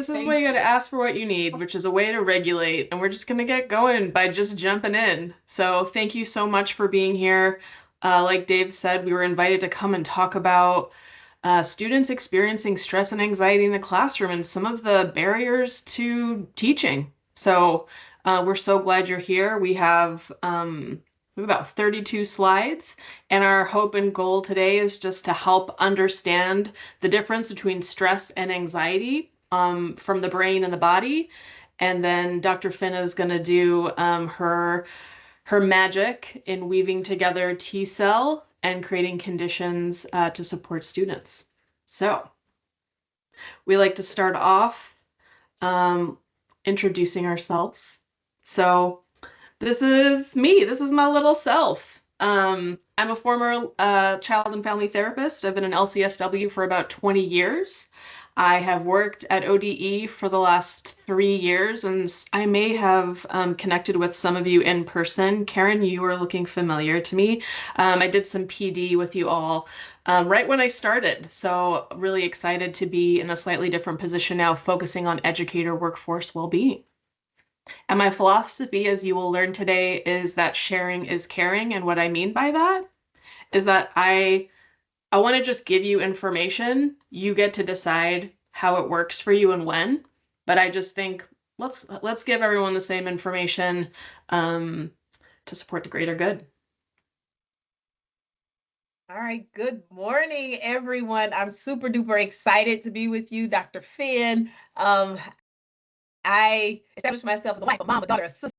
This is where Thank you gotta you. ask for what you need, which is a way to regulate, and we're just gonna get going by just jumping in. So thank you so much for being here. Like Dave said, we were invited to come and talk about students experiencing stress and anxiety in the classroom and some of the barriers to teaching. So we're so glad you're here. We have about 32 slides, and our hope and goal today is just to help understand the difference between stress and anxiety from the brain and the body. And then Dr. Finna is going to do her magic in weaving together T cell and creating conditions to support students. So we like to start off um, introducing ourselves. So this is me. This is my little self. I'm a former child and family therapist. I've been an LCSW for about 20 years. I have worked at ODE for the last 3 years, and I may have connected with some of you in person. Karen, you are looking familiar to me. I did some PD with you all right when I started, so really excited to be in a slightly different position now, focusing on educator workforce well-being. And my philosophy, as you will learn today, is that sharing is caring. And what I mean by that is that I want to just give you information. You get to decide how it works for you and when. But I just think let's give everyone the same information um, to support the greater good. All right. Good morning, everyone. I'm super duper excited to be with you, Dr. Finn. Um, I established myself as a wife, a mom, a daughter, a sister,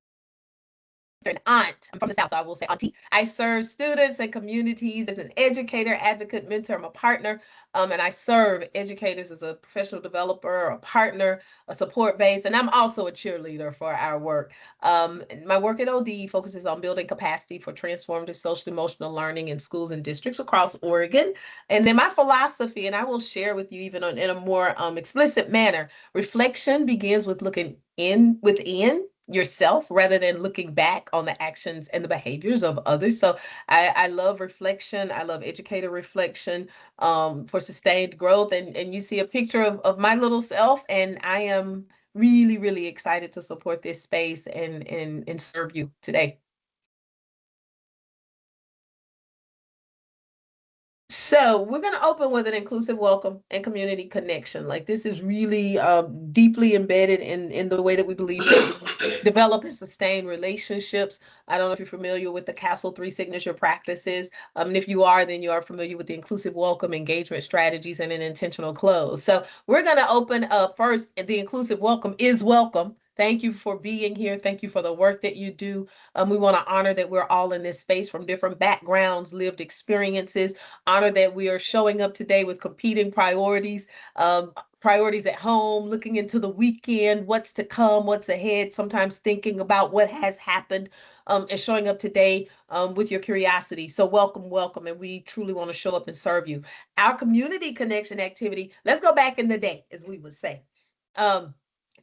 an aunt. I'm from the South, so I will say auntie. I serve students and communities as an educator, advocate, mentor. I'm a partner, and I serve educators as a professional developer, a partner, a support base, and I'm also a cheerleader for our work. My work at OD focuses on building capacity for transformative social emotional learning in schools and districts across Oregon. And then my philosophy, and I will share with you even in a more explicit manner, reflection begins with looking in within yourself rather than looking back on the actions and the behaviors of others. So I love reflection. I love educator reflection for sustained growth. And you see a picture of my little self, and I am really, really excited to support this space and serve you today. So we're going to open with an inclusive welcome and community connection. Like this is really deeply embedded in the way that we believe to develop and sustain relationships. I don't know if you're familiar with the Castle Three Signature practices. And if you are, then you are familiar with the inclusive welcome, engagement strategies, and an intentional close. So we're going to open up first. The inclusive welcome is welcome. Thank you for being here. Thank you for the work that you do. We want to honor that we're all in this space from different backgrounds, lived experiences, honor that we are showing up today with competing priorities, priorities at home, looking into the weekend, what's to come, what's ahead, sometimes thinking about what has happened, and showing up today with your curiosity. So welcome, welcome. And we truly want to show up and serve you. Our community connection activity, let's go back in the day, as we would say. Um,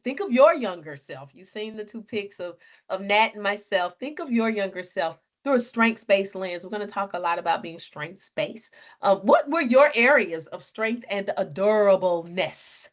think of your younger self. You've seen the two pics of Nat and myself. Think of your younger self through a strengths-based lens. We're going to talk a lot about being strengths-based. What were your areas of strength and adorableness?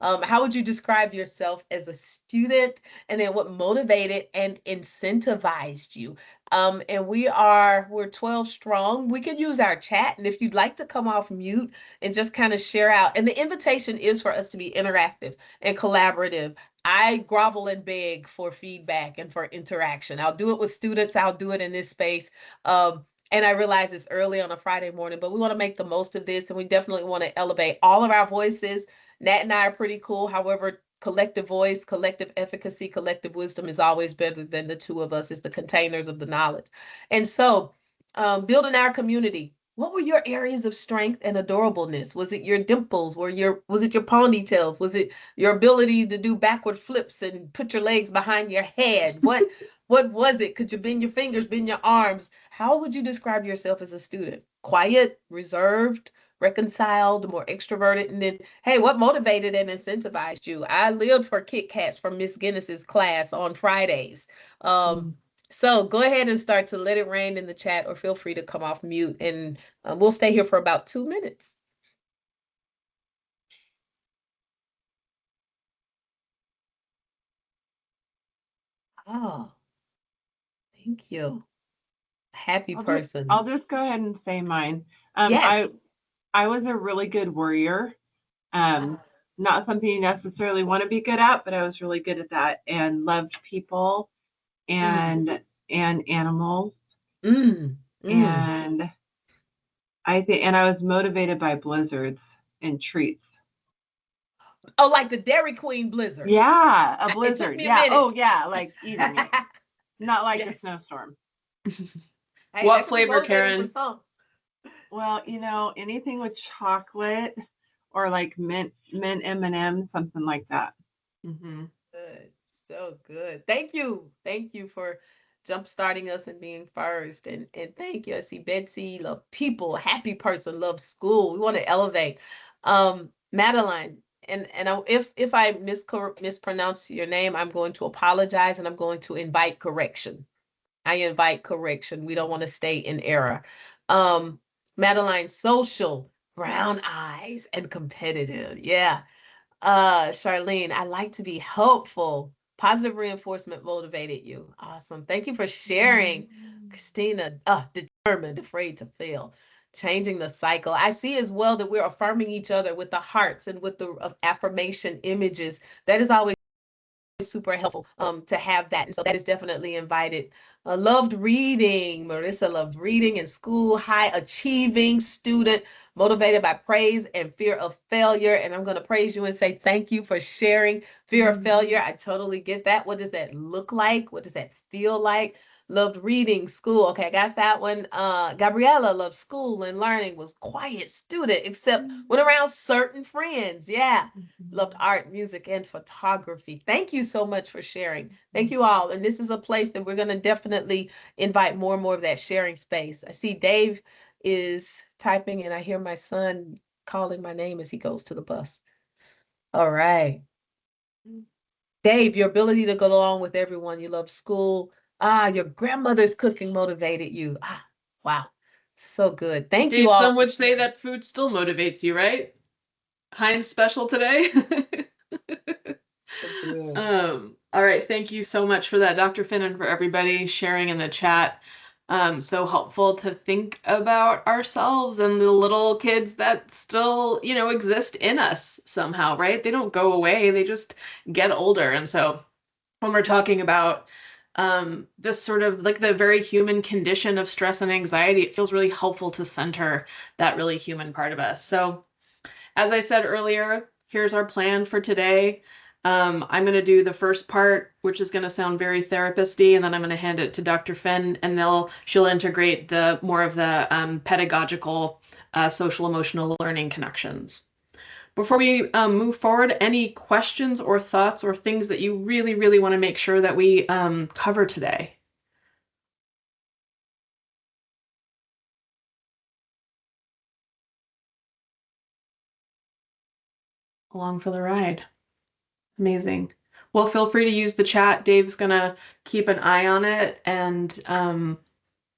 How would you describe yourself as a student? And then what motivated and incentivized you? And we're 12 strong. We can use our chat. And if you'd like to come off mute and just kind of share out, and the invitation is for us to be interactive and collaborative. I grovel and beg for feedback and for interaction. I'll do it with students, I'll do it in this space. And I realize it's early on a Friday morning, but we want to make the most of this, and we definitely want to elevate all of our voices. Nat and I are pretty cool. However, collective voice, collective efficacy, collective wisdom is always better than the two of us. It's the containers of the knowledge. And so, building our community. What were your areas of strength and adorableness? Was it your dimples? Was it your ponytails? Was it your ability to do backward flips and put your legs behind your head? What was it? Could you bend your fingers, bend your arms? How would you describe yourself as a student? Quiet, reserved, reconciled, more extroverted? And then, hey, what motivated and incentivized you? I lived for Kit Kats from Miss Guinness's class on Fridays. Um, so go ahead and start to let it rain in the chat, or feel free to come off mute, and we'll stay here for about 2 minutes. Oh, thank you. Happy I'll just I'll person. just go ahead and say mine. Um, Yes. I I was a really good worrier. Um, Not something you necessarily want to be good at, but I was really good at that and loved people Mm, and animals mm, mm. and I was motivated by blizzards and treats. Oh, like the Dairy Queen blizzards. Yeah, a It took blizzard. me a Yeah. minute. Oh yeah, like eating it. Not like a Yes. snowstorm. Hey, that What could be flavor, motivating for Karen? some. Well, anything with chocolate or like mint M&M, something like that. Hmm. Good. So good. Thank you. Thank you for jump starting us and being first. And thank you. I see Betsy, love people, happy person, love school. We want to elevate. Madeline, if I mispronounce your name, I'm going to apologize and I'm going to invite correction. I invite correction. We don't want to stay in error. Um, Madeline, social, brown eyes, and competitive. Yeah. Charlene, I like to be helpful. Positive reinforcement motivated you. Awesome. Thank you for sharing. Christina, determined, afraid to fail. Changing the cycle. I see as well that we're affirming each other with the hearts and with the affirmation images. That is always super helpful to have that. And so that is definitely invited. Loved reading. Marissa loved reading in school, high achieving student, motivated by praise and fear of failure. And I'm going to praise you and say thank you for sharing fear of failure. I totally get that. What does that look like? What does that feel like? Loved reading, school. Okay, I got that one. Gabriella loved school and learning, was quiet student, except when around certain friends. Yeah. Loved art, music, and photography. Thank you so much for sharing. Thank you all. And this is a place that we're going to definitely invite more and more of that sharing space. I see Dave is typing, and I hear my son calling my name as he goes to the bus. All right. Dave, your ability to go along with everyone. You love school. Your grandmother's cooking motivated you. Wow. So good. Thank you Dave, all some for would say sharing. that food still motivates you, right? Heinz special today. So good. All right, thank you so much for that, Dr. Finn, and for everybody sharing in the chat. So helpful to think about ourselves and the little kids that still, exist in us somehow, right? They don't go away, they just get older. And so when we're talking about this sort of like the very human condition of stress and anxiety, it feels really helpful to center that really human part of us. So as I said earlier, here's our plan for today. I'm going to do the first part, which is going to sound very therapist-y, and then I'm going to hand it to Dr. Finn, and she'll integrate the more of the pedagogical, social emotional learning connections. Before we move forward, any questions or thoughts or things that you really, really want to make sure that we cover today? Along for the ride. Amazing. Well, feel free to use the chat. Dave's gonna keep an eye on it. And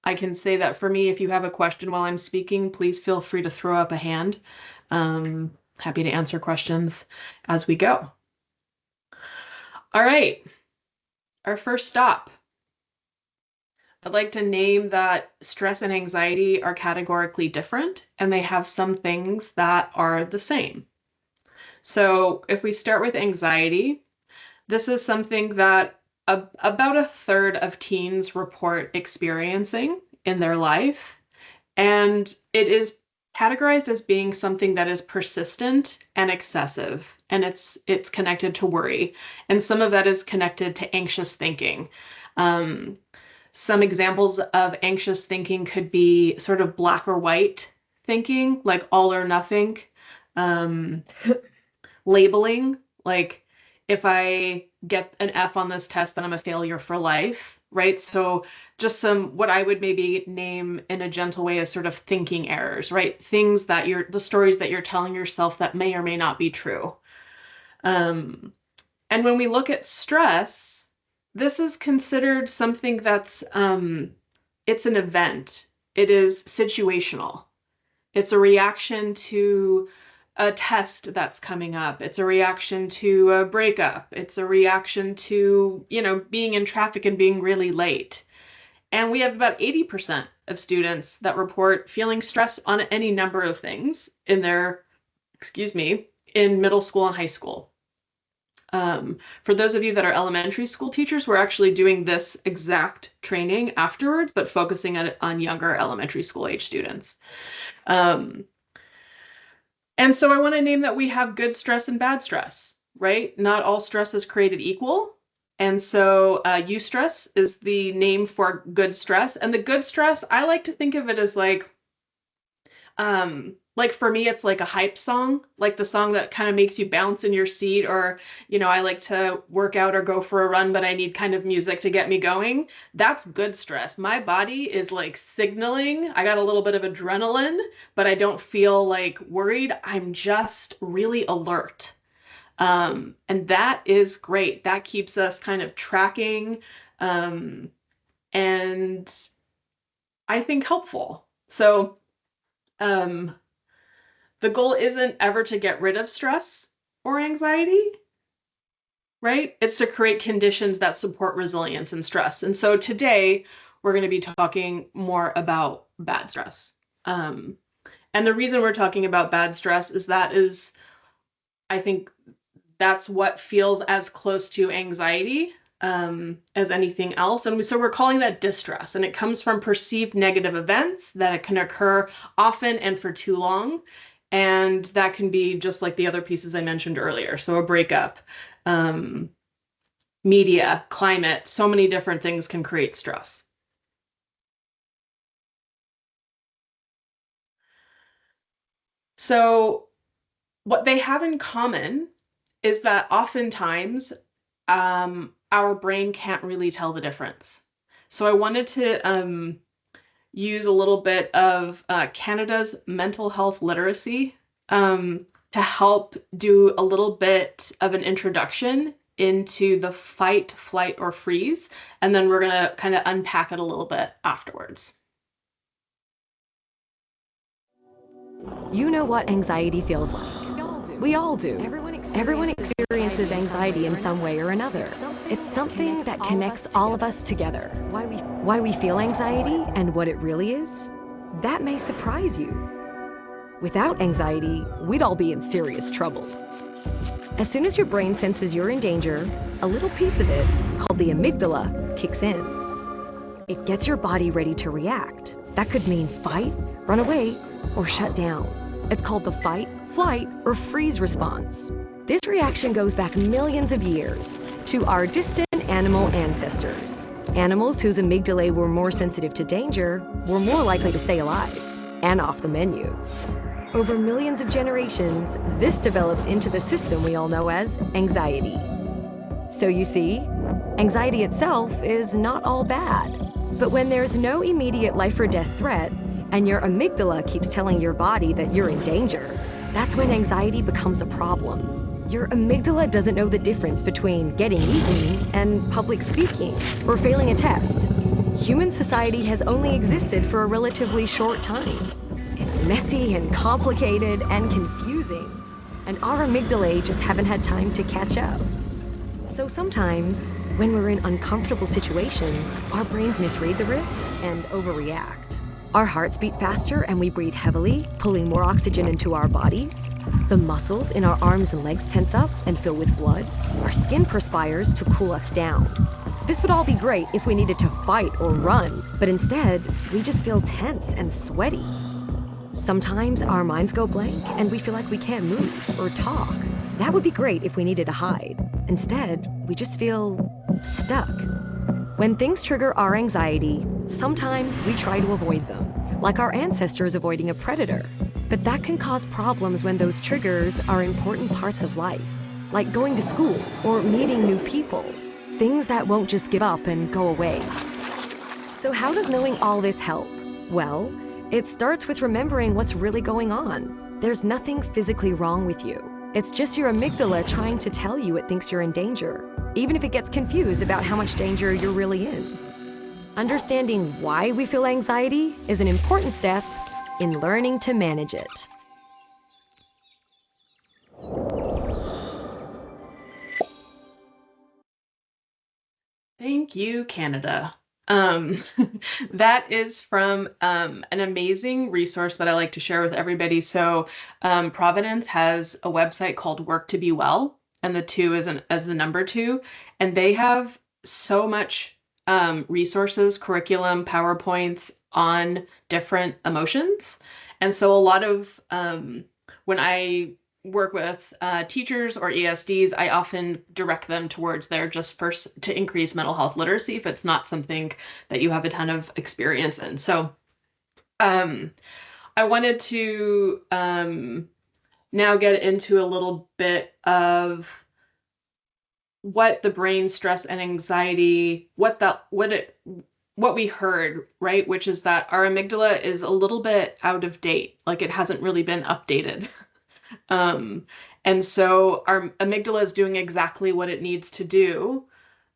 I can say that for me, if you have a question while I'm speaking, please feel free to throw up a hand. Happy to answer questions as we go. All right, our first stop. I'd like to name that stress and anxiety are categorically different, and they have some things that are the same. So if we start with anxiety, this is something that about a third of teens report experiencing in their life, and it is categorized as being something that is persistent and excessive, and it's connected to worry, and some of that is connected to anxious thinking. Um, some examples of anxious thinking could be sort of black or white thinking, like all or nothing. Um, Labeling, like if I get an F on this test, then I'm a failure for life, right? So just some what I would maybe name in a gentle way as sort of thinking errors, right? Things that the stories that you're telling yourself that may or may not be true. Um, and when we look at stress, this is considered something that's it's an event. It is situational. It's a reaction to a test that's coming up. It's a reaction to a breakup. It's a reaction to, being in traffic and being really late. And we have about 80% of students that report feeling stress on any number of things in their, in middle school and high school. For those of you that are elementary school teachers, we're actually doing this exact training afterwards, but focusing on younger elementary school age students. And so I want to name that we have good stress and bad stress, right? Not all stress is created equal. And so eustress is the name for good stress. And the good stress, I like to think of it as like for me, it's like a hype song, like the song that kind of makes you bounce in your seat, or, I like to work out or go for a run, but I need kind of music to get me going. That's good stress. My body is like signaling. I got a little bit of adrenaline, but I don't feel like worried. I'm just really alert. And that is great. That keeps us kind of tracking, and I think helpful. So, the goal isn't ever to get rid of stress or anxiety, right? It's to create conditions that support resilience and stress. And so today we're going to be talking more about bad stress. And the reason we're talking about bad stress is I think that's what feels as close to anxiety as anything else. And so we're calling that distress, and it comes from perceived negative events that can occur often and for too long. And that can be just like the other pieces I mentioned earlier. So a breakup, media, climate, so many different things can create stress. So what they have in common is that oftentimes our brain can't really tell the difference. So I wanted to use a little bit of Canada's mental health literacy to help do a little bit of an introduction into the fight, flight, or freeze. And then we're going to kind of unpack it a little bit afterwards. You know what anxiety feels like. We all do. Everyone experiences anxiety in some way or another. It's something that connects all of us together. Why we feel anxiety and what it really is, that may surprise you. Without anxiety, we'd all be in serious trouble. As soon as your brain senses you're in danger, a little piece of it, called the amygdala, kicks in. It gets your body ready to react. That could mean fight, run away, or shut down. It's called the fight, flight, or freeze response. This reaction goes back millions of years to our distant animal ancestors. Animals whose amygdalae were more sensitive to danger were more likely to stay alive and off the menu. Over millions of generations, this developed into the system we all know as anxiety. So you see, anxiety itself is not all bad. But when there's no immediate life or death threat, and your amygdala keeps telling your body that you're in danger, that's when anxiety becomes a problem. Your amygdala doesn't know the difference between getting eaten and public speaking or failing a test. Human society has only existed for a relatively short time. It's messy and complicated and confusing, and our amygdalae just haven't had time to catch up. So sometimes, when we're in uncomfortable situations, our brains misread the risk and overreact. Our hearts beat faster and we breathe heavily, pulling more oxygen into our bodies. The muscles in our arms and legs tense up and fill with blood. Our skin perspires to cool us down. This would all be great if we needed to fight or run, but instead, we just feel tense and sweaty. Sometimes our minds go blank and we feel like we can't move or talk. That would be great if we needed to hide. Instead, we just feel stuck. When things trigger our anxiety, sometimes we try to avoid them, like our ancestors avoiding a predator. But that can cause problems when those triggers are important parts of life, like going to school or meeting new people, things that won't just give up and go away. So how does knowing all this help? Well, it starts with remembering what's really going on. There's nothing physically wrong with you. It's just your amygdala trying to tell you it thinks you're in danger, even if it gets confused about how much danger you're really in. Understanding why we feel anxiety is an important step in learning to manage it. Thank you, Canada. Um, that is from an amazing resource that I like to share with everybody. So, Providence has a website called Work to Be Well, and the two is as the number two, and they have so much resources, curriculum, PowerPoints on different emotions. And so, a lot of when I work with teachers or ESDs, I often direct them towards there just first to increase mental health literacy if it's not something that you have a ton of experience in. So um, I wanted to now get into a little bit of what the brain stress and anxiety, what we heard, right? Which is that our amygdala is a little bit out of date, like it hasn't really been updated. Um, and so our amygdala is doing exactly what it needs to do.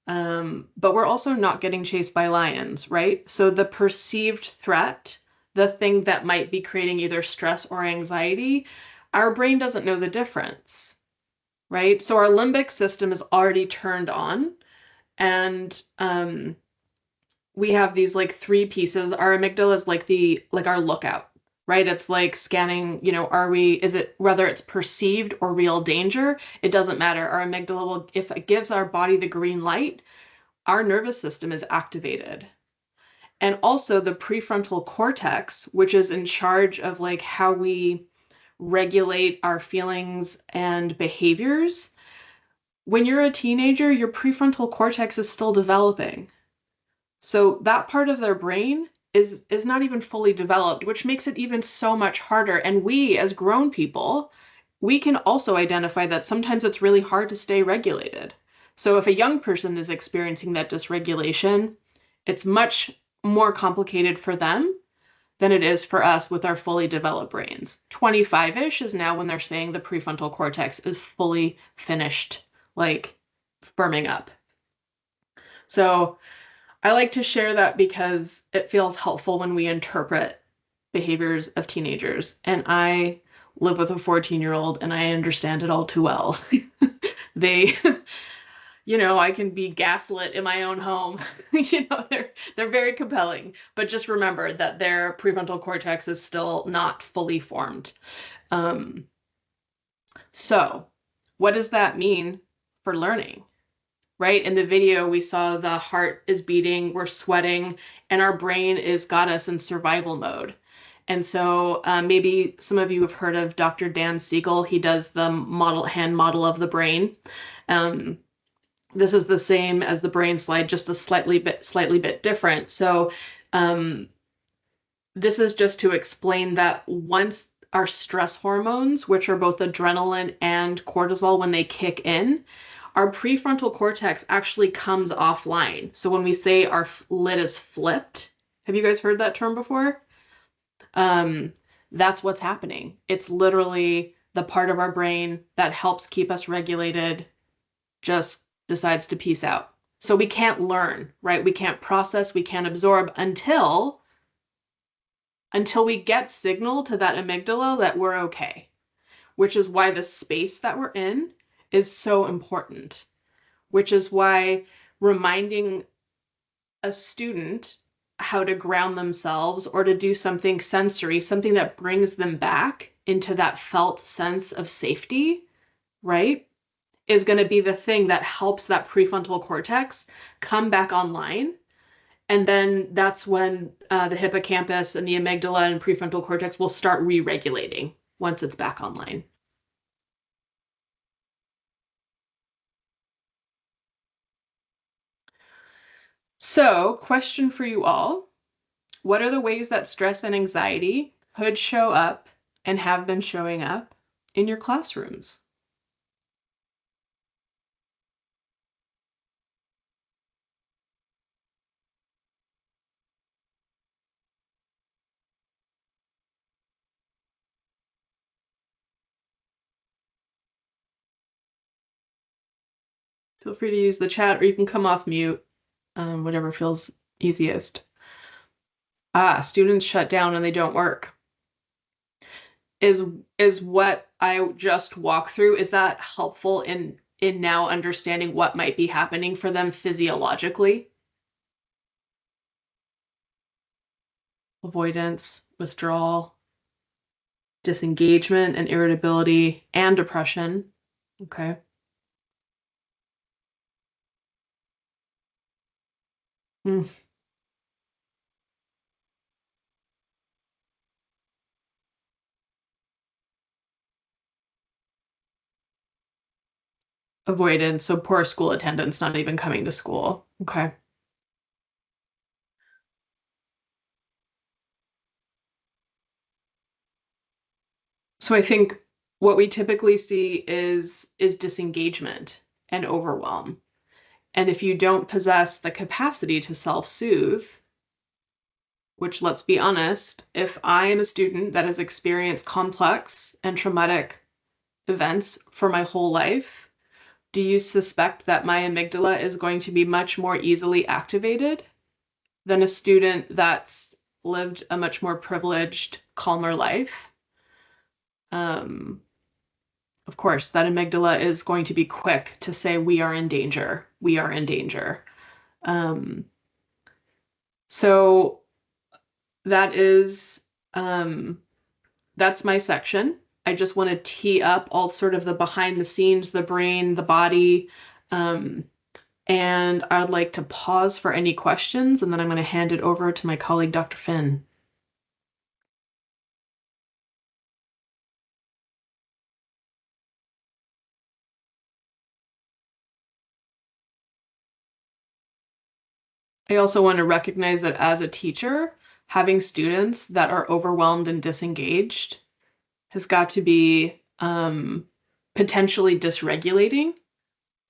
But we're also not getting chased by lions, right? So the perceived threat, the thing that might be creating either stress or anxiety, our brain doesn't know the difference, right? So our limbic system is already turned on, and we have these like three pieces. Our amygdala is like our lookout, right? It's like scanning, is it whether it's perceived or real danger, it doesn't matter. Our amygdala will, if it gives our body the green light, our nervous system is activated. And also the prefrontal cortex, which is in charge of like how we regulate our feelings and behaviors. When you're a teenager, your prefrontal cortex is still developing. So that part of their brain is not even fully developed, which makes it even so much harder. And we, as grown people, we can also identify that sometimes it's really hard to stay regulated. So if a young person is experiencing that dysregulation, it's much more complicated for them than it is for us with our fully developed brains. 25-ish is now when they're saying the prefrontal cortex is fully finished, like firming up. So I like to share that because it feels helpful when we interpret behaviors of teenagers. And I live with a 14-year-old and I understand it all too well. They, I can be gaslit in my own home. They're very compelling, but just remember that their prefrontal cortex is still not fully formed. Um, so what does that mean for learning? Right? In the video, we saw the heart is beating, we're sweating, and our brain is got us in survival mode. And so maybe some of you have heard of Dr. Dan Siegel. He does the hand model of the brain. Um, this is the same as the brain slide, just a slightly bit different. So um, this is just to explain that once our stress hormones, which are both adrenaline and cortisol, when they kick in, our prefrontal cortex actually comes offline. So when we say our lid is flipped, have you guys heard that term before? Um, that's what's happening. It's literally the part of our brain that helps keep us regulated just decides to peace out. So we can't learn, right? We can't process, we can't absorb until we get signal to that amygdala that we're okay, which is why the space that we're in is so important, which is why reminding a student how to ground themselves or to do something sensory, something that brings them back into that felt sense of safety, right, is going to be the thing that helps that prefrontal cortex come back online. And then that's when the hippocampus and the amygdala and prefrontal cortex will start re-regulating once it's back online. So, question for you all. What are the ways that stress and anxiety could show up and have been showing up in your classrooms? Feel free to use the chat or you can come off mute, whatever feels easiest. Students shut down and they don't work. Is what I just walked through, is that helpful in in now understanding what might be happening for them physiologically. Avoidance, withdrawal, disengagement and irritability, and depression. Okay. Mm. Avoidance, so poor school attendance, not even coming to school. Okay. So I think what we typically see is disengagement and overwhelm. And if you don't possess the capacity to self-soothe, which let's be honest, if I am a student that has experienced complex and traumatic events for my whole life, do you suspect that my amygdala is going to be much more easily activated than a student that's lived a much more privileged, calmer life? Um, of course, that amygdala is going to be quick to say, we are in danger. We are in danger. Um, so that is, that's my section. I just want to tee up all sort of the behind the scenes, the brain, the body. And I'd like to pause for any questions, and then I'm going to hand it over to my colleague, Dr. Finn. I also want to recognize that as a teacher, having students that are overwhelmed and disengaged has got to be potentially dysregulating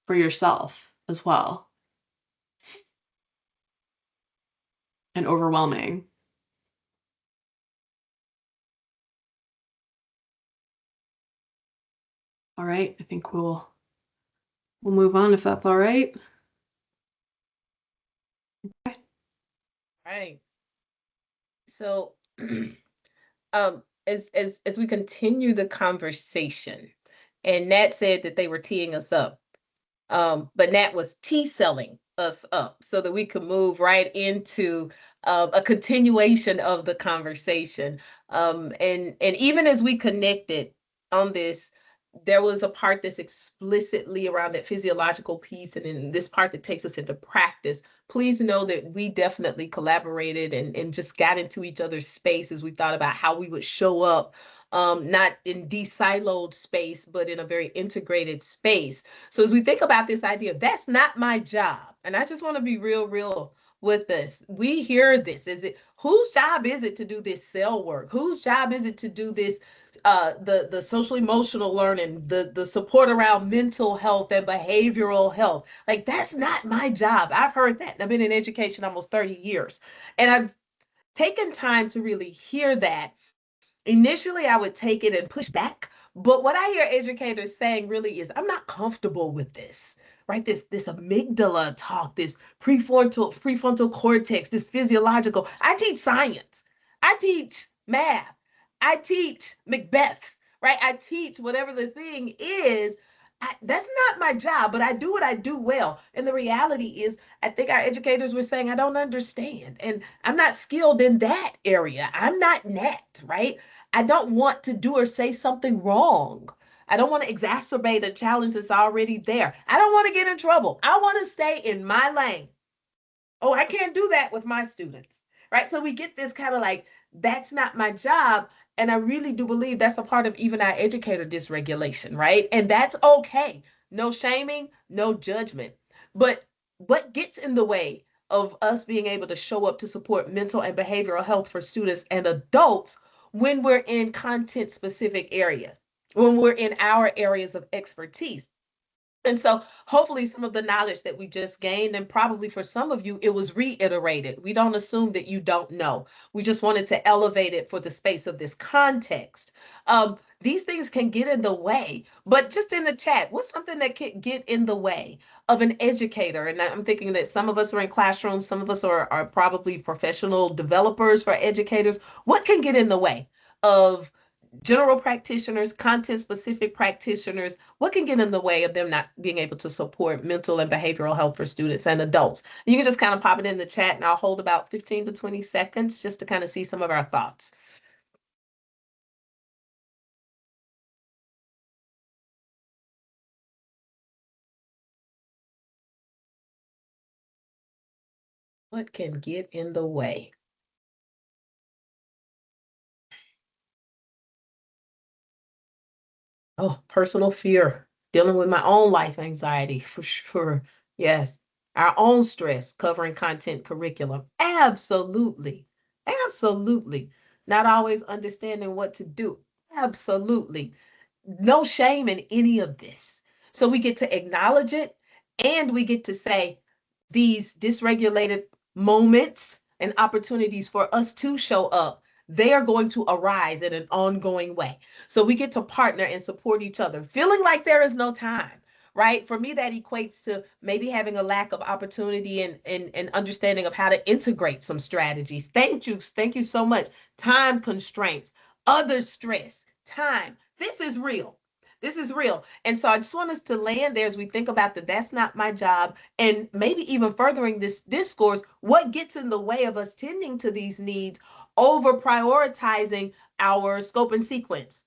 for yourself as well, and overwhelming. All right, I think we'll move on if that's all right. Okay. Right. So, as we continue the conversation, and Nat said that they were teeing us up, but Nat was T-selling us up so that we could move right into a continuation of the conversation. And even as we connected on this, there was a part that's explicitly around that physiological piece, and then this part that takes us into practice. Please know that we definitely collaborated and just got into each other's space as we thought about how we would show up, not in de-siloed space, but in a very integrated space. So as we think about this idea, that's not my job. And I just want to be real with this. We hear this. Is it whose job is it to do this cell work? Whose job is it to do this the social emotional learning, the support around mental health and behavioral health? Like, that's not my job. I've heard that. I've been in education almost 30 years. And I've taken time to really hear that. Initially, I would take it and push back. But what I hear educators saying really is, I'm not comfortable with this, right? This amygdala talk, this prefrontal cortex, this physiological. I teach science. I teach math. I teach Macbeth, right? I teach whatever the thing is. That's not my job, but I do what I do well. And the reality is, I think our educators were saying, I don't understand. And I'm not skilled in that area. I'm not Nat, right? I don't want to do or say something wrong. I don't want to exacerbate a challenge that's already there. I don't want to get in trouble. I want to stay in my lane. Oh, I can't do that with my students, right? So we get this kind of like, that's not my job. And I really do believe that's a part of even our educator dysregulation, right? And that's okay. No shaming, no judgment. But what gets in the way of us being able to show up to support mental and behavioral health for students and adults when we're in content specific areas, when we're in our areas of expertise? And so hopefully some of the knowledge that we just gained, and probably for some of you, it was reiterated. We don't assume that you don't know. We just wanted to elevate it for the space of this context. These things can get in the way, but just in the chat, what's something that can get in the way of an educator? And I'm thinking that some of us are in classrooms, some of us are probably professional developers for educators. What can get in the way of general practitioners, content specific practitioners, what can get in the way of them not being able to support mental and behavioral health for students and adults? You can just kind of pop it in the chat and I'll hold about 15 to 20 seconds just to kind of see some of our thoughts. What can get in the way? Oh, personal fear, dealing with my own life anxiety for sure. Yes. Our own stress covering content curriculum. Absolutely. Absolutely. Not always understanding what to do. Absolutely. No shame in any of this. So we get to acknowledge it and we get to say these dysregulated moments and opportunities for us to show up, they are going to arise in an ongoing way. So we get to partner and support each other, feeling like there is no time, right? For me, that equates to maybe having a lack of opportunity and understanding of how to integrate some strategies. Thank you. Thank you so much. Time constraints, other stress, time. This is real. This is real. And so I just want us to land there as we think about that that's not my job. And maybe even furthering this discourse, what gets in the way of us tending to these needs over prioritizing our scope and sequence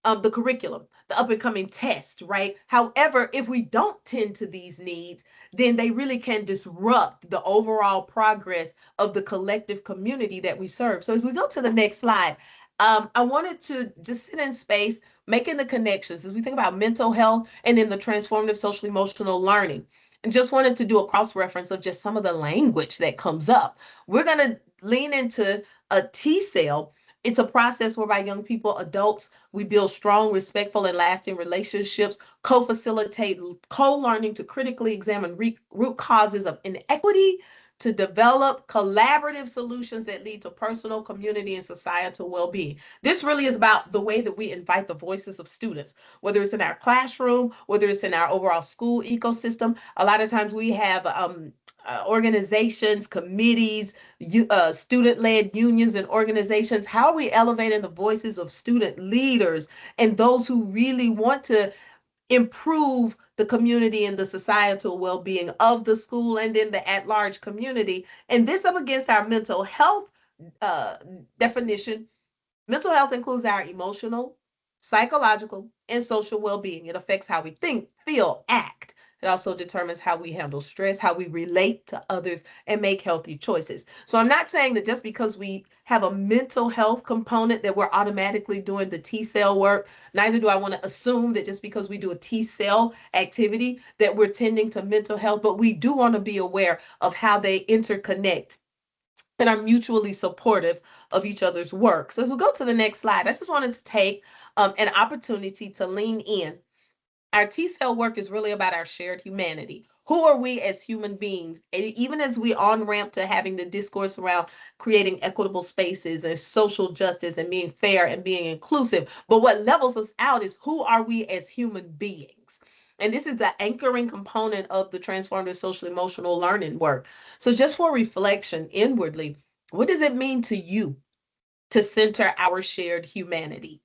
of the curriculum, the up and coming test, right? However, if we don't tend to these needs, then they really can disrupt the overall progress of the collective community that we serve. So as we go to the next slide, I wanted to just sit in space, making the connections as we think about mental health and then the transformative social emotional learning. And just wanted to do a cross reference of just some of the language that comes up. We're going to lean into a T cell. It's a process whereby young people, adults, we build strong, respectful, and lasting relationships, co-facilitate co-learning to critically examine root causes of inequity, to develop collaborative solutions that lead to personal, community, and societal well-being. This really is about the way that we invite the voices of students, whether it's in our classroom, whether it's in our overall school ecosystem. A lot of times we have organizations, committees, student-led unions and organizations. How are we elevating the voices of student leaders and those who really want to improve the community and the societal well-being of the school and in the at-large community? And this up against our mental health definition. Mental health includes our emotional, psychological, and social well-being. It affects how we think, feel, act. It also determines how we handle stress, how we relate to others, and make healthy choices. So I'm not saying that just because we have a mental health component that we're automatically doing the T cell work. Neither do I want to assume that just because we do a T cell activity that we're tending to mental health, but we do want to be aware of how they interconnect and are mutually supportive of each other's work. So as we go to the next slide, I just wanted to take an opportunity to lean in. Our T cell work is really about our shared humanity. Who are we as human beings? And even as we on ramp to having the discourse around creating equitable spaces and social justice and being fair and being inclusive. But what levels us out is who are we as human beings? And this is the anchoring component of the transformative social emotional learning work. So just for reflection inwardly, what does it mean to you to center our shared humanity?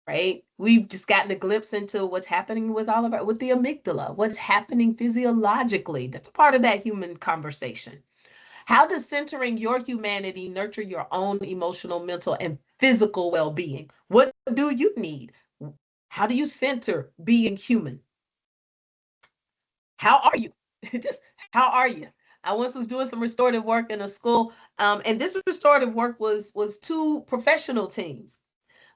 Right? We've just gotten a glimpse into what's happening with all of our, with the amygdala, what's happening physiologically. That's part of that human conversation. How does centering your humanity nurture your own emotional, mental, and physical well-being? What do you need? How do you center being human? How are you? Just how are you? I once was doing some restorative work in a school, and this restorative work was two professional teams,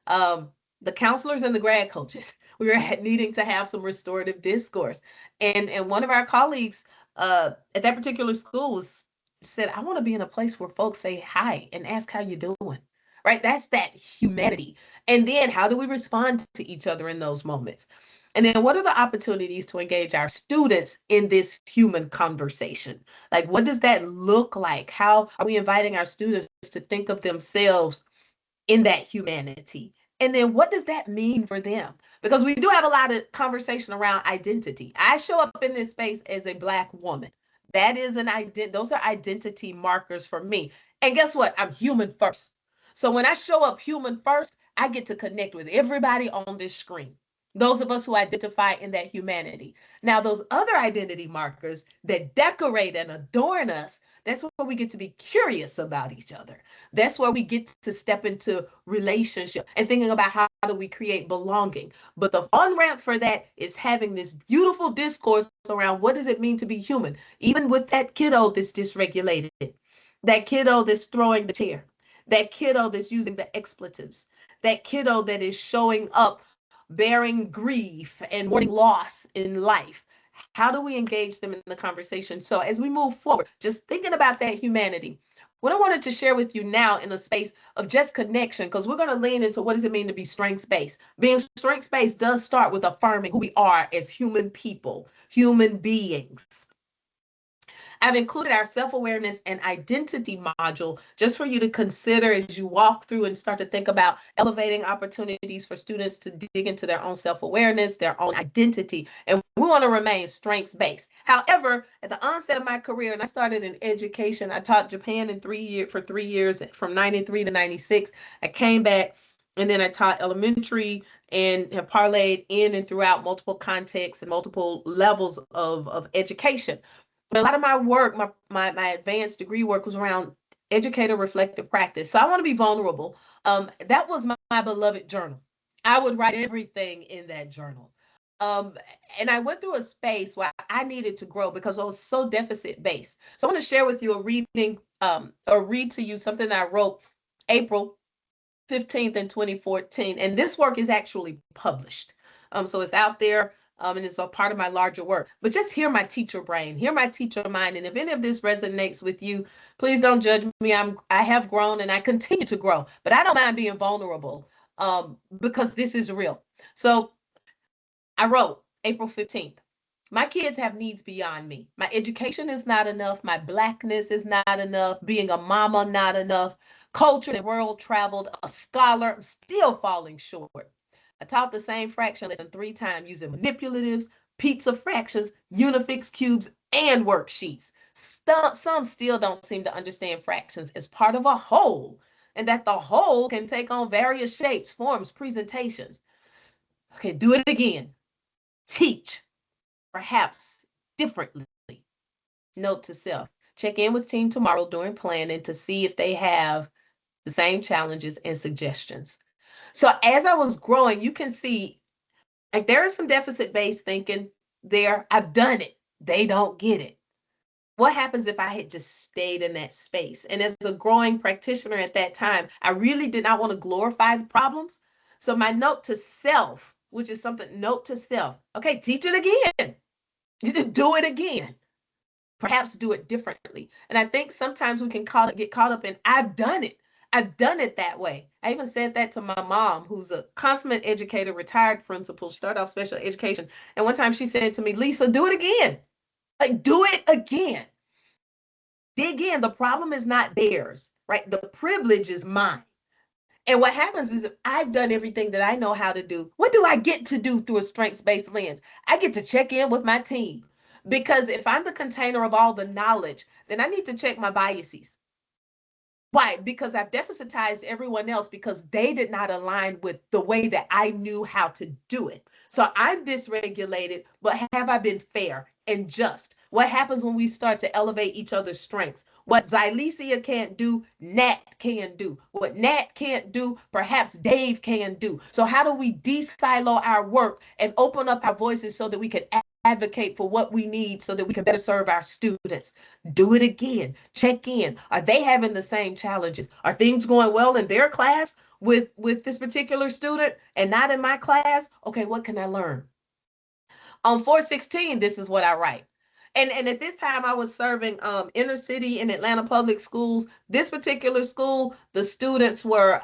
um, the counselors and the grad coaches. We were needing to have some restorative discourse, and one of our colleagues at that particular school said, "I want to be in a place where folks say hi and ask how you doing." Right? That's that humanity. And then how do we respond to each other in those moments? And then what are the opportunities to engage our students in this human conversation? Like, what does that look like? How are we inviting our students to think of themselves in that humanity? And then what does that mean for them? Because we do have a lot of conversation around identity. I show up in this space as a Black woman. That is an identity. Those are identity markers for me. And guess what? I'm human first. So when I show up human first, I get to connect with everybody on this screen. Those of us who identify in that humanity. Now, those other identity markers that decorate and adorn us, that's where we get to be curious about each other. That's where we get to step into relationship and thinking about how do we create belonging. But the on ramp for that is having this beautiful discourse around what does it mean to be human, even with that kiddo that's dysregulated, that kiddo that's throwing the chair, that kiddo that's using the expletives, that kiddo that is showing up bearing grief and mourning loss in life. How do we engage them in the conversation? So as we move forward, just thinking about that humanity, what I wanted to share with you now in a space of just connection, because we're going to lean into what does it mean to be strengths-based. Being strengths-based does start with affirming who we are as human people, human beings. I've included our self-awareness and identity module just for you to consider as you walk through and start to think about elevating opportunities for students to dig into their own self-awareness, their own identity. And we want to remain strengths-based. However, at the onset of my career, and I started in education, I taught Japan for 3 years, from 93 to 96. I came back and then I taught elementary and have parlayed in and throughout multiple contexts and multiple levels of education. But a lot of my work, my advanced degree work was around educator reflective practice. So I want to be vulnerable. That was my beloved journal. I would write everything in that journal. Um, and I went through a space where I needed to grow because I was so deficit based. So I want to share with you a reading, or read to you something that I wrote April 15th in 2014. And this work is actually published. So it's out there, and it's a part of my larger work. But just hear my teacher brain, hear my teacher mind. And if any of this resonates with you, please don't judge me. I have grown and I continue to grow, but I don't mind being vulnerable, because this is real. So I wrote April 15th. My kids have needs beyond me. My education is not enough. My Blackness is not enough. Being a mama, not enough. Cultured and world traveled, a scholar, I'm still falling short. I taught the same fraction lesson 3 times using manipulatives, pizza fractions, unifix cubes, and worksheets. Some still don't seem to understand fractions as part of a whole, and that the whole can take on various shapes, forms, presentations. Okay, do it again. Teach, perhaps differently. Note to self, check in with team tomorrow during planning to see if they have the same challenges and suggestions. So as I was growing, you can see like there is some deficit-based thinking there. I've done it. They don't get it. What happens if I had just stayed in that space? And as a growing practitioner at that time, I really did not want to glorify the problems. So my note to self, which is something, note to self, okay, teach it again. Do it again. Perhaps do it differently. And I think sometimes we can get caught up in, I've done it. I've done it that way. I even said that to my mom, who's a consummate educator, retired principal, started off special education. And one time she said to me, Lisa, do it again. Like, do it again. Dig in. The problem is not theirs, right? The privilege is mine. And what happens is if I've done everything that I know how to do, what do I get to do through a strengths-based lens? I get to check in with my team. Because if I'm the container of all the knowledge, then I need to check my biases. Why? Because I've deficitized everyone else because they did not align with the way that I knew how to do it. So I'm dysregulated, but have I been fair and just? What happens when we start to elevate each other's strengths? What Zylesia can't do, Nat can do. What Nat can't do, perhaps Dave can do. So how do we de-silo our work and open up our voices so that we can advocate for what we need so that we can better serve our students? Do it again. Check in. Are they having the same challenges? Are things going well in their class with this particular student and not in my class? Okay, what can I learn? On 416, this is what I write. And at this time, I was serving inner city in Atlanta public schools. This particular school, the students were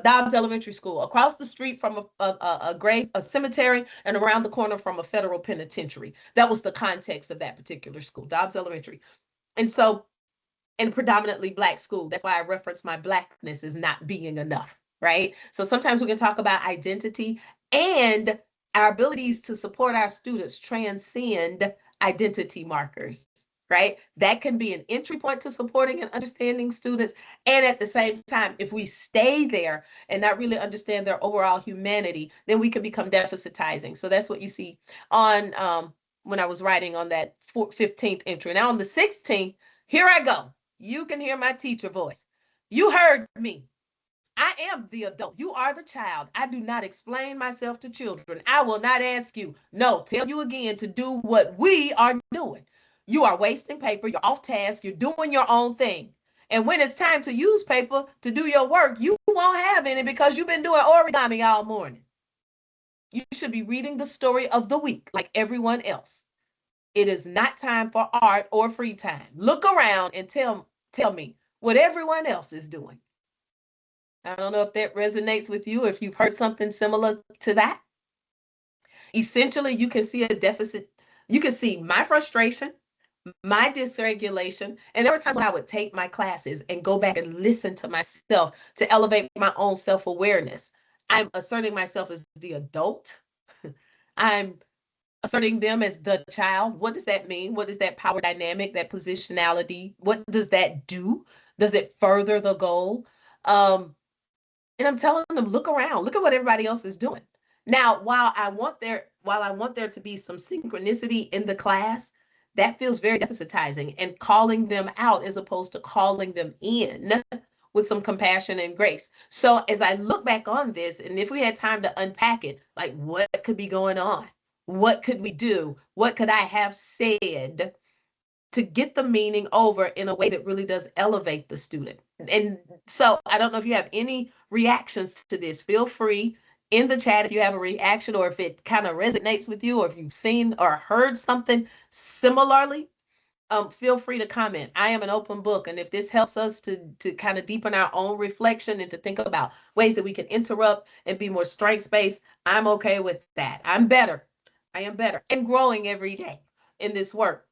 Dobbs Elementary School, across the street from a cemetery, and around the corner from a federal penitentiary. That was the context of that particular school, Dobbs Elementary. And so, and predominantly Black school. That's why I reference my Blackness as not being enough, right? So sometimes we can talk about identity, and our abilities to support our students transcend identity markers. right? That can be an entry point to supporting and understanding students. And at the same time, if we stay there and not really understand their overall humanity, then we can become deficitizing. So that's what you see on when I was writing on that 15th entry. Now on the 16th, here I go. You can hear my teacher voice. You heard me. I am the adult. You are the child. I do not explain myself to children. I will not ask you, no, tell you again to do what we are doing. You are wasting paper. You're off task. You're doing your own thing. And when it's time to use paper to do your work, you won't have any because you've been doing origami all morning. You should be reading the story of the week like everyone else. It is not time for art or free time. Look around and tell me what everyone else is doing. I don't know if that resonates with you, if you've heard something similar to that. Essentially, you can see a deficit. You can see my frustration, my dysregulation. And there were times when I would take my classes and go back and listen to myself to elevate my own self awareness. I'm asserting myself as the adult. I'm asserting them as the child. What does that mean? What is that power dynamic, that positionality? What does that do? Does it further the goal? And I'm telling them, look around, look at what everybody else is doing. Now, while I want there to be some synchronicity in the class, that feels very deficitizing and calling them out as opposed to calling them in with some compassion and grace. So as I look back on this, and if we had time to unpack it, like what could be going on? What could we do? What could I have said to get the meaning over in a way that really does elevate the student? And so I don't know if you have any reactions to this. Feel free in the chat if you have a reaction or if it kind of resonates with you or if you've seen or heard something similarly. Feel free to comment. I am an open book, and if this helps us to kind of deepen our own reflection and to think about ways that we can interrupt and be more strengths based, I'm okay with that. I'm better. I am better and growing every day in this work.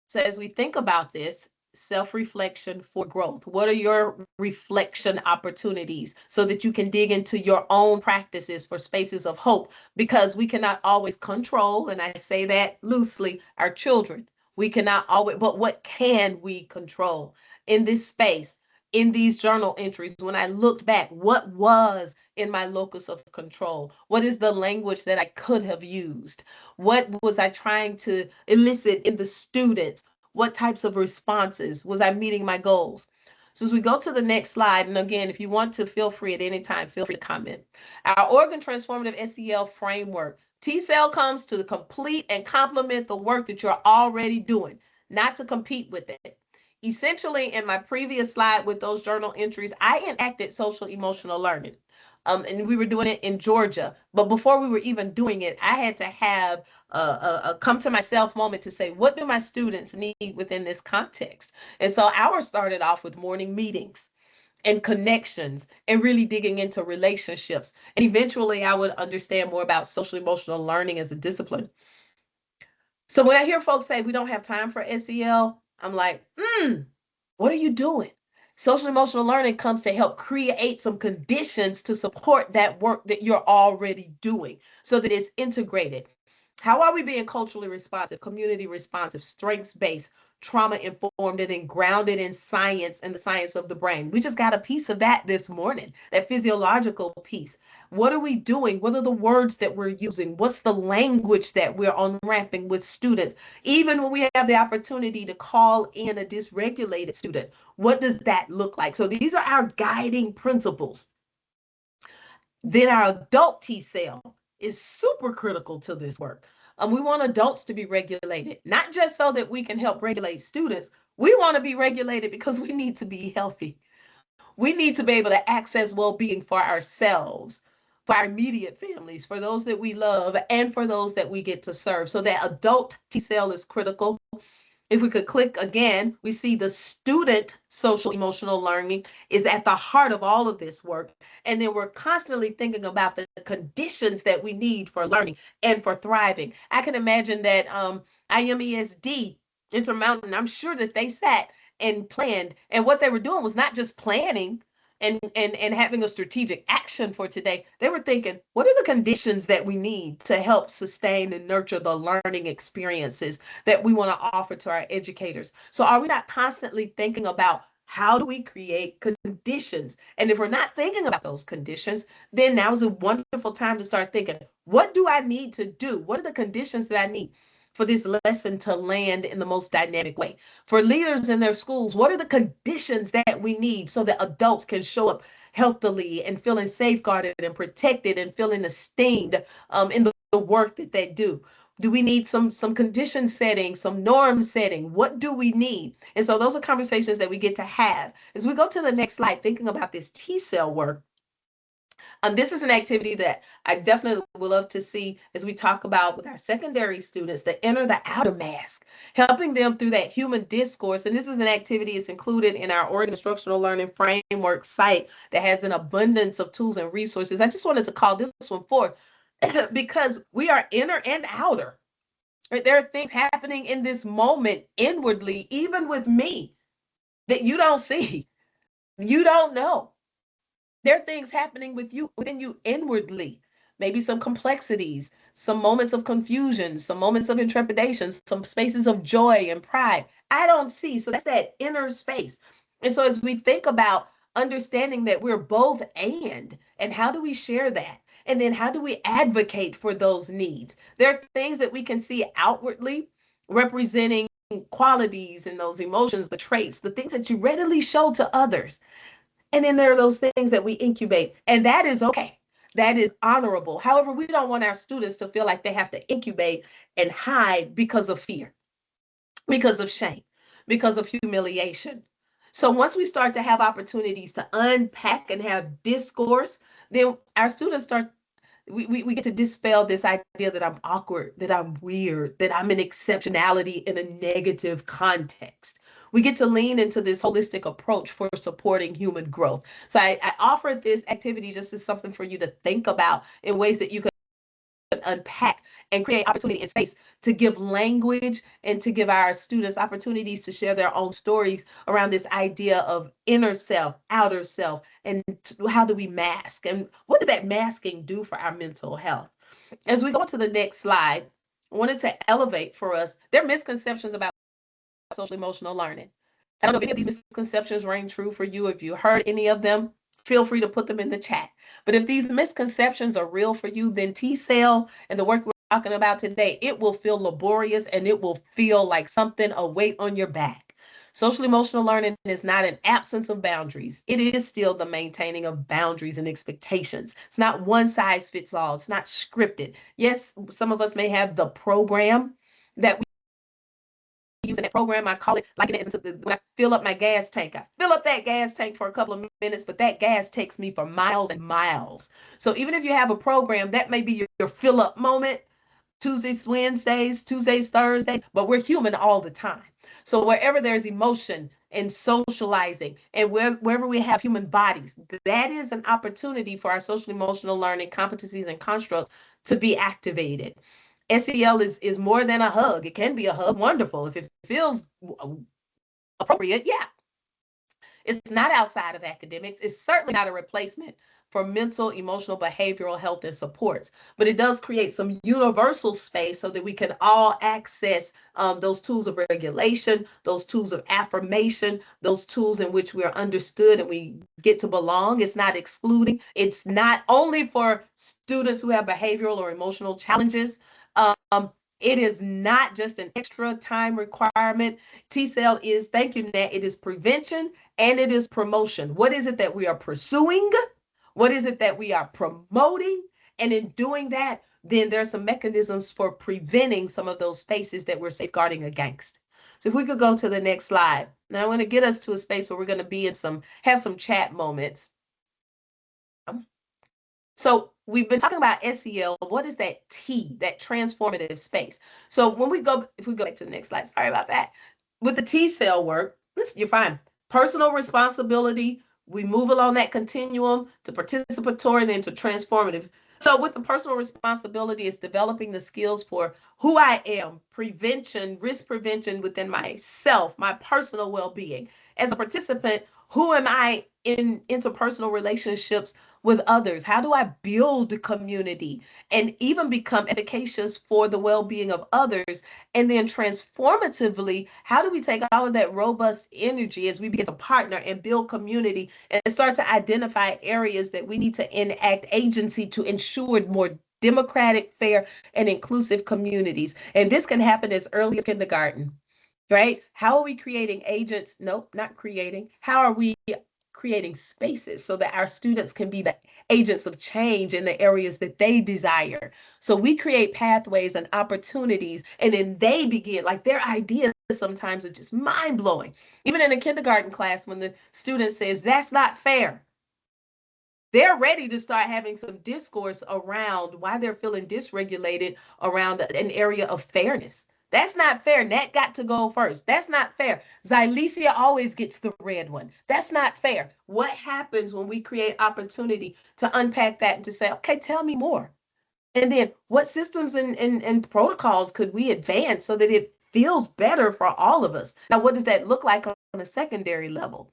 So as we think about this, self-reflection for growth, what are your reflection opportunities so that you can dig into your own practices for spaces of hope? Because we cannot always control, and I say that loosely, our children. We cannot always, but what can we control in this space? In these journal entries, when I looked back, what was in my locus of control? What is the language that I could have used? What was I trying to elicit in the students? What types of responses? Was I meeting my goals? So as we go to the next slide, and again, if you want to, feel free at any time, feel free to comment. Our organ transformative SEL framework. T-cell comes to complete and complement the work that you're already doing, not to compete with it. Essentially, in my previous slide with those journal entries, I enacted social emotional learning. And we were doing it in Georgia. But before we were even doing it, I had to have a come to myself moment to say, what do my students need within this context? And so ours started off with morning meetings and connections and really digging into relationships. And eventually I would understand more about social emotional learning as a discipline. So when I hear folks say we don't have time for SEL, I'm like, what are you doing? Social emotional learning comes to help create some conditions to support that work that you're already doing so that it's integrated. How are we being culturally responsive, community responsive, strengths based, trauma informed, and then grounded in science and the science of the brain? We just got a piece of that this morning, that physiological piece. What are we doing? What are the words that we're using? What's the language that we're unwrapping with students? Even when we have the opportunity to call in a dysregulated student, what does that look like? So these are our guiding principles. Then our adult T cell is super critical to this work. We want adults to be regulated, not just so that we can help regulate students. We want to be regulated because we need to be healthy. We need to be able to access well-being for ourselves, for our immediate families, for those that we love, and for those that we get to serve. So that adult T cell is critical. If we could click again, we see the student social emotional learning is at the heart of all of this work. And then we're constantly thinking about the conditions that we need for learning and for thriving. I can imagine that IMESD, Intermountain, I'm sure that they sat and planned. And what they were doing was not just planning and having a strategic action for today, they were thinking, what are the conditions that we need to help sustain and nurture the learning experiences that we want to offer to our educators? So are we not constantly thinking about how do we create conditions? And if we're not thinking about those conditions, then now is a wonderful time to start thinking, what do I need to do? What are the conditions that I need for this lesson to land in the most dynamic way? For leaders in their schools, what are the conditions that we need so that adults can show up healthily and feeling safeguarded and protected and feeling esteemed in the work that they do? Do we need some condition setting, some norm setting? What do we need? And so those are conversations that we get to have. As we go to the next slide, thinking about this T cell work, this is an activity that I definitely would love to see as we talk about with our secondary students, the inner, the outer mask, helping them through that human discourse. And this is an activity that's included in our Oregon Instructional Learning Framework site that has an abundance of tools and resources. I just wanted to call this one forth because we are inner and outer. Right? There are things happening in this moment inwardly, even with me, that you don't see, you don't know. There are things happening with you within you inwardly, maybe some complexities, some moments of confusion, some moments of intrepidation, some spaces of joy and pride I don't see. So that's that inner space. And so as we think about understanding that we're both and how do we share that? And then how do we advocate for those needs? There are things that we can see outwardly representing qualities and those emotions, the traits, the things that you readily show to others. And then there are those things that we incubate, and that is okay. That is honorable. However, we don't want our students to feel like they have to incubate and hide because of fear, because of shame, because of humiliation. So once we start to have opportunities to unpack and have discourse, then our students start we get to dispel this idea that I'm awkward, that I'm weird, that I'm an exceptionality in a negative context. We get to lean into this holistic approach for supporting human growth. So I offered this activity just as something for you to think about in ways that you can unpack and create opportunity and space to give language and to give our students opportunities to share their own stories around this idea of inner self, outer self, and how do we mask and what does that masking do for our mental health? As we go to the next slide, I wanted to elevate for us, there are misconceptions about social emotional learning. I don't know if any of these misconceptions ring true for you. If you heard any of them, feel free to put them in the chat. But if these misconceptions are real for you, then T cell and the work we're talking about today, it will feel laborious and it will feel like something, a weight on your back. Social emotional learning is not an absence of boundaries. It is still the maintaining of boundaries and expectations. It's not one size fits all. It's not scripted. Yes, some of us may have the program that we using that program. I call it like it is when I fill up my gas tank. I fill up that gas tank for a couple of minutes, but that gas takes me for miles and miles. So even if you have a program, that may be your fill up moment. Tuesdays, Wednesdays, Tuesdays, Thursdays, but we're human all the time. So wherever there's emotion and socializing and wherever we have human bodies, that is an opportunity for our social emotional learning competencies and constructs to be activated. SEL is more than a hug. It can be a hug, wonderful. If it feels appropriate, yeah. It's not outside of academics. It's certainly not a replacement for mental, emotional, behavioral health and supports, but it does create some universal space so that we can all access those tools of regulation, those tools of affirmation, those tools in which we are understood and we get to belong. It's not excluding. It's not only for students who have behavioral or emotional challenges. It is not just an extra time requirement. T-cell is, thank you, Nat, it is prevention and it is promotion. What is it that we are pursuing? What is it that we are promoting? And in doing that, then there's some mechanisms for preventing some of those spaces that we're safeguarding against. So if we could go to the next slide. Now I want to get us to a space where we're going to be in have some chat moments. So we've been talking about SEL. What is that T, that transformative space? So when if we go back to the next slide, sorry about that. With the T cell work, you're fine. Personal responsibility, we move along that continuum to participatory and then to transformative. So with the personal responsibility, it's developing the skills for who I am, prevention, risk prevention within myself, my personal well-being. As a participant, who am I in interpersonal relationships with others? How do I build community and even become efficacious for the well-being of others? And then transformatively, how do we take all of that robust energy as we begin to partner and build community and start to identify areas that we need to enact agency to ensure more democratic, fair, and inclusive communities? And this can happen as early as kindergarten, right? How are we creating agents? Nope, not creating. How are we creating spaces so that our students can be the agents of change in the areas that they desire? So we create pathways and opportunities, and then they begin, like their ideas sometimes are just mind blowing. Even in a kindergarten class, when the student says, that's not fair, they're ready to start having some discourse around why they're feeling dysregulated around an area of fairness. That's not fair. Nat got to go first. That's not fair. Xylesia always gets the red one. That's not fair. What happens when we create opportunity to unpack that and to say, okay, tell me more? And then what systems and protocols could we advance so that it feels better for all of us? Now, what does that look like on a secondary level?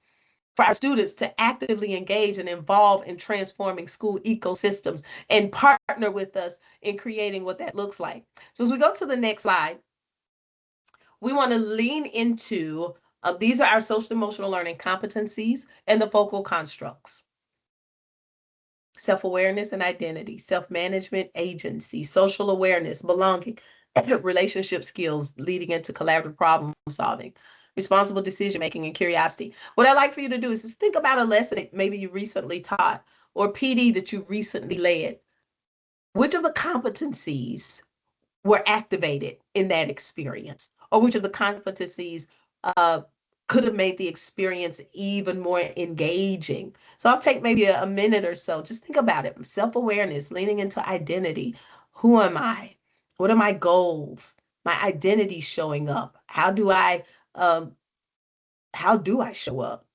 For our students to actively engage and involve in transforming school ecosystems and partner with us in creating what that looks like. So as we go to the next slide, we want to lean into these are our social emotional learning competencies and the focal constructs. Self-awareness and identity, self-management, agency, social awareness, belonging, relationship skills leading into collaborative problem solving, responsible decision making, and curiosity. What I'd like for you to do is just think about a lesson that maybe you recently taught or PD that you recently led. Which of the competencies were activated in that experience, or which of the competencies uh, could have made the experience even more engaging? So I'll take maybe a minute or so. Just think about it. Self-awareness, leaning into identity. Who am I? What are my goals? My identity showing up. Um, how do I show up?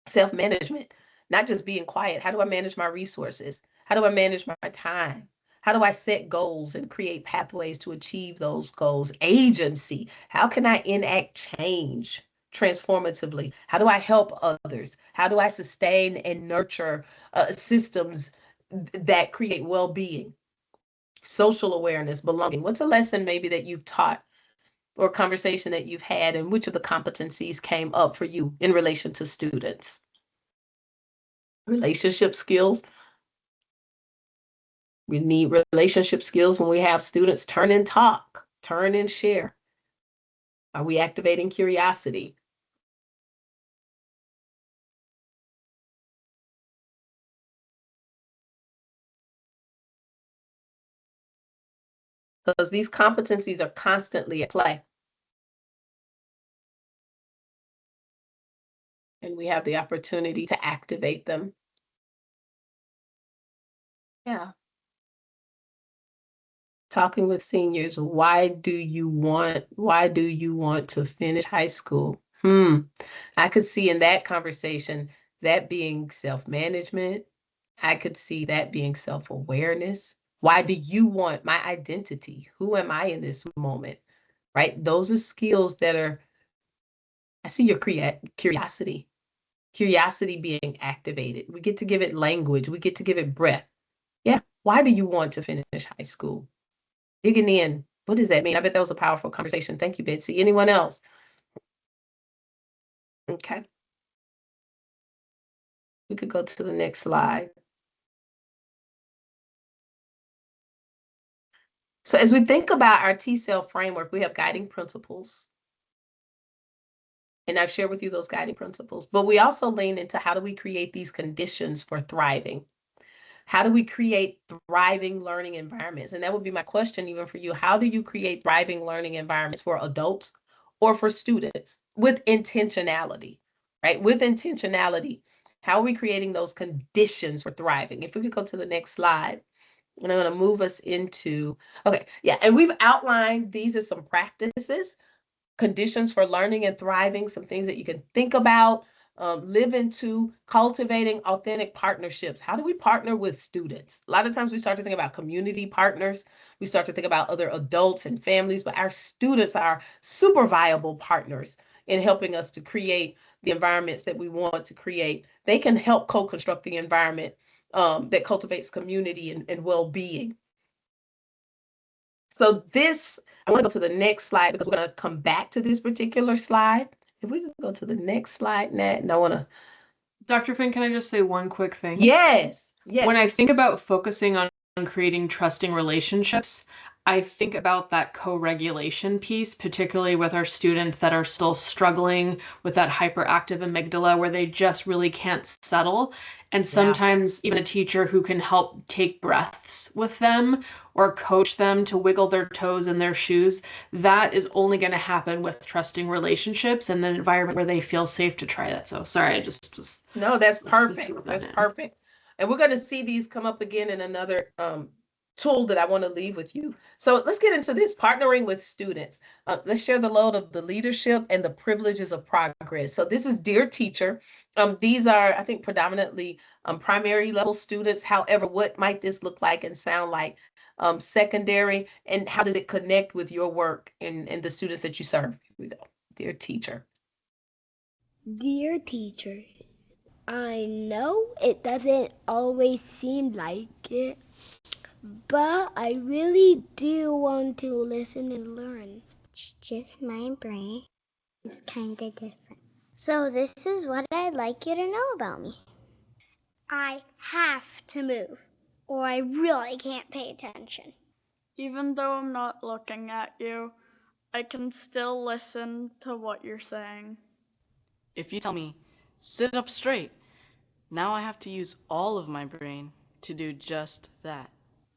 Self-management, not just being quiet. How do I manage my resources? How do I manage my time? How do I set goals and create pathways to achieve those goals? Agency, how can I enact change transformatively? How do I help others? How do I sustain and nurture systems that create well-being? Social awareness, belonging. What's a lesson maybe that you've taught or conversation that you've had, and which of the competencies came up for you in relation to students? Relationship skills. We need relationship skills when we have students turn and talk, turn and share. Are we activating curiosity? Because these competencies are constantly at play. And we have the opportunity to activate them. Yeah. Talking with seniors, why do you want to finish high school? I could see in that conversation that being self-management. I could see that being self-awareness. Why do you want my identity? Who am I in this moment? Right? Those are skills that are, I see your curiosity, curiosity being activated. We get to give it language. We get to give it breath. Yeah. Why do you want to finish high school? Digging in. What does that mean? I bet that was a powerful conversation. Thank you, Betsy. Anyone else? Okay. We could go to the next slide. So as we think about our T-cell framework, we have guiding principles. And I've shared with you those guiding principles, but we also lean into how do we create these conditions for thriving? How do we create thriving learning environments? And that would be my question even for you. How do you create thriving learning environments for adults or for students with intentionality, right? With intentionality, how are we creating those conditions for thriving? If we could go to the next slide. And I'm going to move us into, okay, yeah, and we've outlined these as some practices, conditions for learning and thriving, some things that you can think about, live into, cultivating authentic partnerships. How do we partner with students? A lot of times we start to think about community partners. We start to think about other adults and families, but our students are super viable partners in helping us to create the environments that we want to create. They can help co-construct the environment that cultivates community and well-being. So this, I want to go to the next slide because we're going to come back to this particular slide. If we can go to the next slide, Nat, and I want to. Dr. Finn, can I just say one quick thing? Yes, yes. When I think about focusing on creating trusting relationships, I think about that co-regulation piece, particularly with our students that are still struggling with that hyperactive amygdala where they just really can't settle. And sometimes even a teacher who can help take breaths with them or coach them to wiggle their toes in their shoes, that is only going to happen with trusting relationships and an environment where they feel safe to try that. So sorry, I just No, that's perfect. That's perfect. And we're going to see these come up again in another tool that I want to leave with you. So let's get into this, partnering with students. Let's share the load of the leadership and the privileges of progress. So this is Dear Teacher. These are, I think, predominantly primary level students. However, what might this look like and sound like secondary, and how does it connect with your work and the students that you serve? Here we go. Dear Teacher. Dear teacher, I know it doesn't always seem like it, but I really do want to listen and learn. It's just my brain is kind of different. So this is what I'd like you to know about me. I have to move, or I really can't pay attention. Even though I'm not looking at you, I can still listen to what you're saying. If you tell me, sit up straight, now I have to use all of my brain to do just that.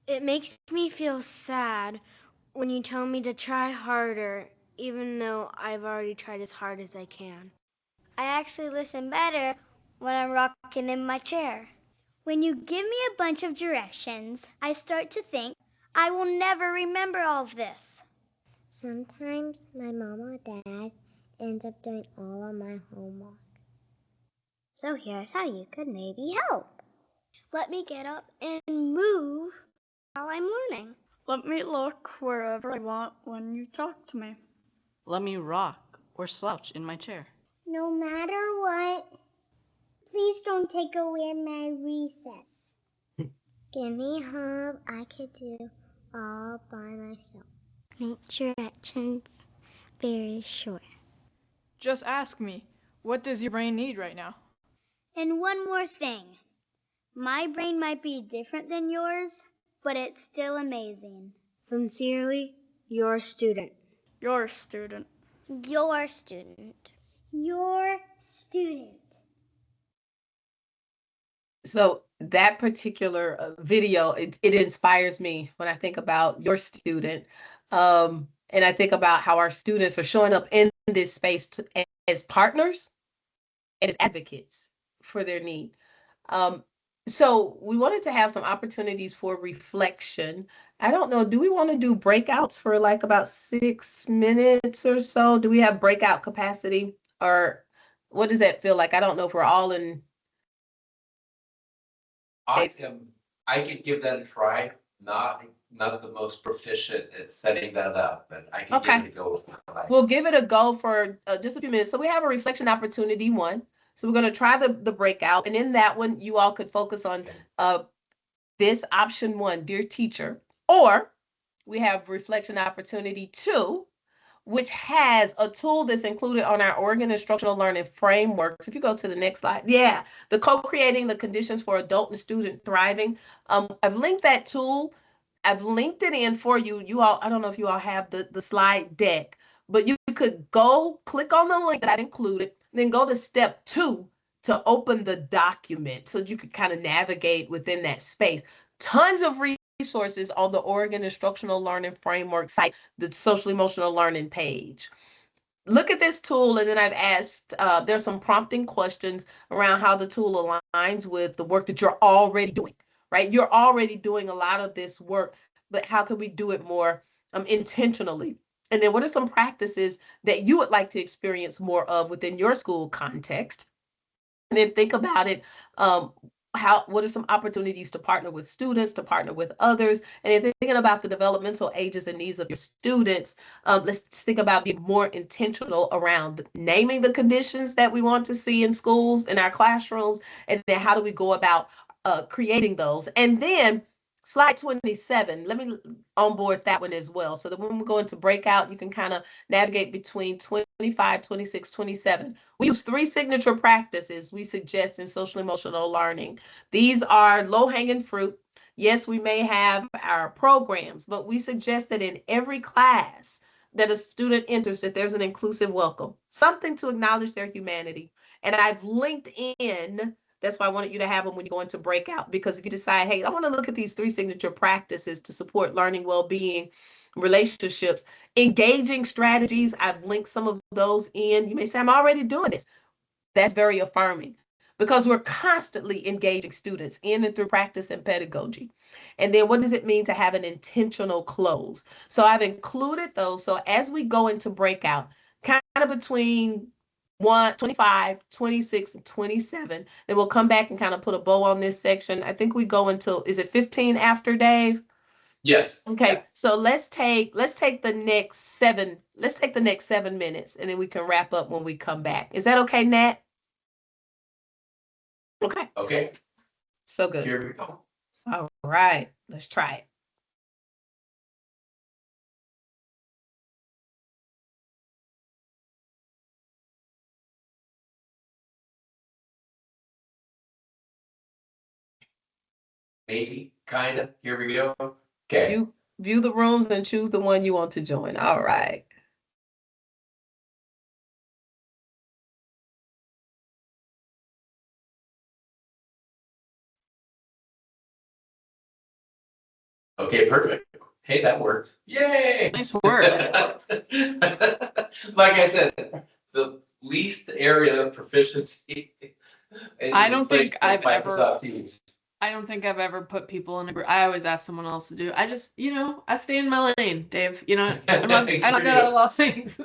It makes me feel sad when you tell me to try harder, even though I've already tried as hard as I can. I actually listen better when I'm rocking in my chair. When you give me a bunch of directions, I start to think, I will never remember all of this. Sometimes my mom or dad ends up doing all of my homework. So here's how you could maybe help. Let me get up and move while I'm learning. Let me look wherever I want when you talk to me. Let me rock or slouch in my chair. No matter what, please don't take away my recess. Give me a hug I could do all by myself. Make directions very short. Just ask me, what does your brain need right now? And one more thing. My brain might be different than yours, but it's still amazing. Sincerely, your student. Your student. Your student. Your student. So that particular video, it inspires me when I think about your student. And I think about how our students are showing up in this space as partners and as advocates for their need. So we wanted to have some opportunities for reflection. I don't know, do we want to do breakouts for like about 6 minutes or so? Do we have breakout capacity, or what does that feel like? I don't know if we're all in. I could give that a try. Not the most proficient at setting that up, but I can give it a go with my life. We'll give it a go for just a few minutes. So we have a reflection opportunity one. So we're going to try the breakout, and in that one, you all could focus on this option one, Dear Teacher, or we have reflection opportunity two, which has a tool that's included on our Oregon Instructional Learning Framework. If you go to the next slide, the co-creating the conditions for adult and student thriving. I've linked that tool. I've linked it in for you. You all, I don't know if you all have the slide deck, but you could go click on the link that I've included, then go to step 2 to open the document so you could kind of navigate within that space. Tons of resources on the Oregon Instructional Learning Framework site, the social emotional learning page. Look at this tool, and then I've asked, there's some prompting questions around how the tool aligns with the work that you're already doing, right? You're already doing a lot of this work, but how can we do it more intentionally? And then what are some practices that you would like to experience more of within your school context? And then think about it. what are some opportunities to partner with students, to partner with others? And if you're thinking about the developmental ages and needs of your students, let's think about being more intentional around naming the conditions that we want to see in schools, in our classrooms, and then how do we go about creating those? And then slide 27, let me onboard that one as well. So that when we go into breakout, you can kind of navigate between 25, 26, 27. We use 3 signature practices we suggest in social emotional learning. These are low-hanging fruit. Yes, we may have our programs, but we suggest that in every class that a student enters, that there's an inclusive welcome, something to acknowledge their humanity. And I've linked in, that's why I wanted you to have them when you go into breakout, because if you decide, hey, I want to look at these 3 signature practices to support learning, well-being, relationships, engaging strategies, I've linked some of those in. You may say, I'm already doing this. That's very affirming because we're constantly engaging students in and through practice and pedagogy. And then what does it mean to have an intentional close? So I've included those. So as we go into breakout, kind of between 25, 26, and 27, then we'll come back and kind of put a bow on this section. I think we go until, is it 15 after, Dave? Yes. Okay, Yeah. so let's take the next 7 minutes, and then we can wrap up when we come back. Is that okay, Nat? Okay. Okay. So good. Here we go. All right, let's try it. Maybe, kind of. Here we go. Okay. View the rooms and choose the one you want to join. All right. Okay, perfect. Hey, that worked. Yay! Nice work. Like I said, the least area of proficiency. I don't think I've Microsoft Teams. I don't think I've ever put people in a group. I always ask someone else to do. I just, I stay in my lane, Dave. I'm not good at a lot of things.